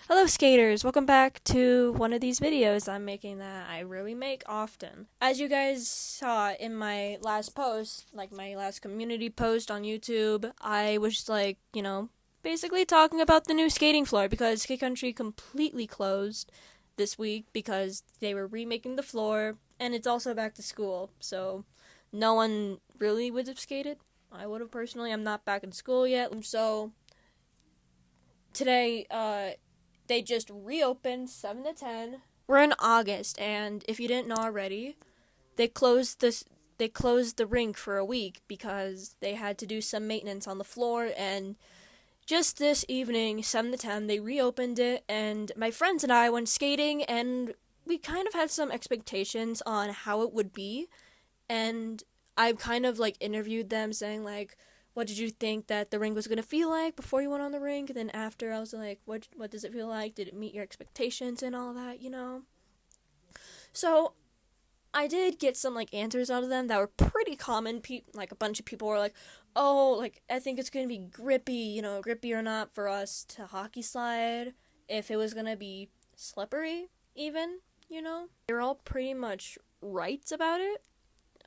Hello skaters, welcome back to one of these videos I'm making that I really make often. As you guys saw in my last post, like my last community post on YouTube, I was like, basically talking about the new skating floor because Skate Country completely closed this week because they were remaking the floor and it's also back to school, so no one really would have skated. I would have personally. I'm not back in school yet, so today, they just reopened 7 to 10. We're in August, and if you didn't know already, they closed the rink for a week because they had to do some maintenance on the floor, and just this evening, 7 to 10, they reopened it, and my friends and I went skating, and we kind of had some expectations on how it would be, and I kind of like interviewed them saying like, what did you think that the rink was going to feel like before you went on the rink? And then after, I was like, what does it feel like? Did it meet your expectations and all that? So I did get some like answers out of them that were pretty common. Like a bunch of people were like, oh, like I think it's going to be grippy, grippy or not for us to hockey slide. If it was going to be slippery, even. They're all pretty much right about it.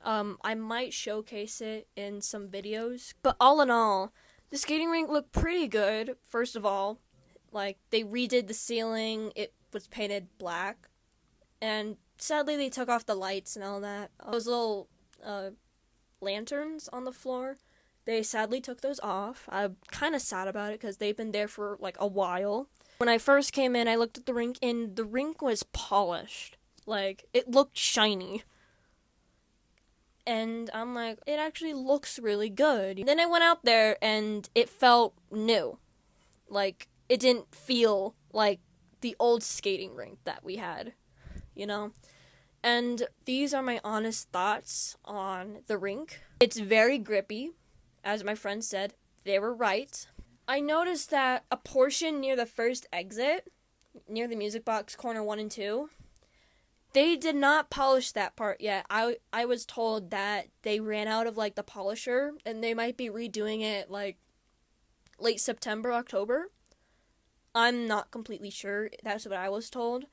I might showcase it in some videos. But all in all, the skating rink looked pretty good, first of all. Like, they redid the ceiling, it was painted black. And sadly, they took off the lights and all that. Those little, lanterns on the floor, they sadly took those off. I'm kind of sad about it because they've been there for, like, a while. When I first came in, I looked at the rink, and the rink was polished. Like, it looked shiny. And I'm like, it actually looks really good. Then I went out there and it felt new. Like, it didn't feel like the old skating rink that we had. And these are my honest thoughts on the rink. It's very grippy, as my friend said. They were right. I noticed that a portion near the first exit, near the music box corner 1 and 2, they did not polish that part yet. I was told that they ran out of, like, the polisher, and they might be redoing it, like, late September, October. I'm not completely sure. That's what I was told.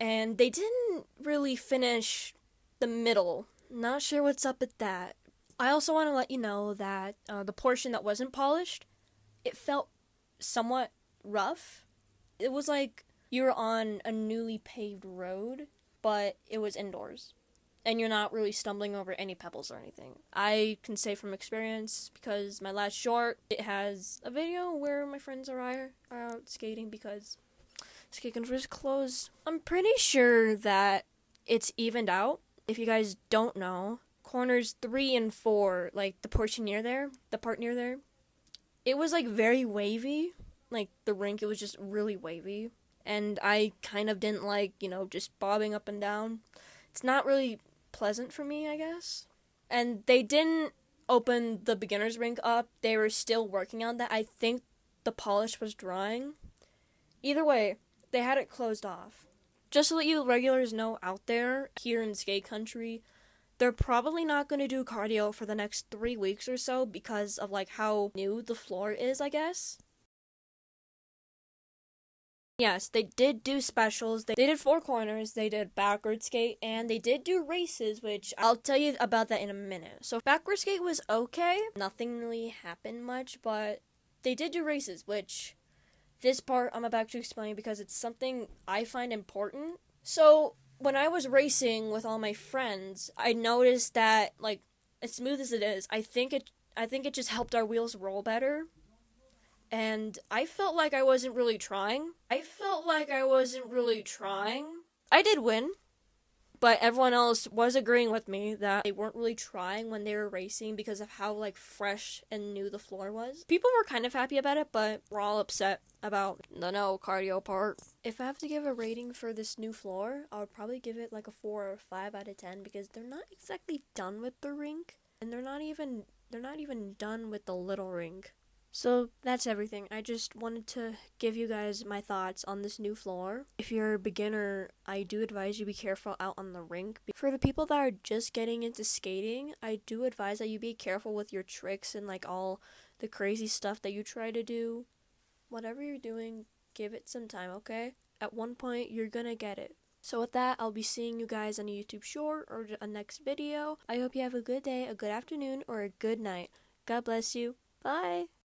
And they didn't really finish the middle. Not sure what's up with that. I also want to let you know that the portion that wasn't polished, it felt somewhat rough. It was like you were on a newly paved road, but it was indoors, and you're not really stumbling over any pebbles or anything. I can say from experience, because my last short, it has a video where my friends and I are out skating because skate country is closed. I'm pretty sure that it's evened out. If you guys don't know, corners 3 and 4, like the portion near there, the part near there, it was like very wavy. Like the rink, it was just really wavy. And I kind of didn't like, just bobbing up and down. It's not really pleasant for me, I guess. And they didn't open the beginner's rink up. They were still working on that. I think the polish was drying. Either way, they had it closed off. Just to let you regulars know out there, here in skate country, they're probably not going to do cardio for the next 3 weeks or so because of, like, how new the floor is, I guess. Yes, they did do specials. They did 4 corners, they did backward skate, and they did do races, which I'll tell you about that in a minute. So backward skate was okay. Nothing really happened much, but they did do races, which this part I'm about to explain because it's something I find important. So when I was racing with all my friends, I noticed that, like, as smooth as it is, I think it just helped our wheels roll better. And I felt like I wasn't really trying. I did win, but everyone else was agreeing with me that they weren't really trying when they were racing because of how, like, fresh and new the floor was. People were kind of happy about it, but we're all upset about the no cardio part. If I have to give a rating for this new floor, I would probably give it like a 4 or 5 out of 10 because they're not exactly done with the rink, and they're not even done with the little rink. So that's everything. I just wanted to give you guys my thoughts on this new floor. If you're a beginner, I do advise you be careful out on the rink. For the people that are just getting into skating, I do advise that you be careful with your tricks and, like, all the crazy stuff that you try to do. Whatever you're doing, Give it some time, okay? At one point, you're gonna get it. So with that, I'll be seeing you guys on a YouTube short or a next video. I hope you have a good day, a good afternoon, or a good night. God bless you. Bye!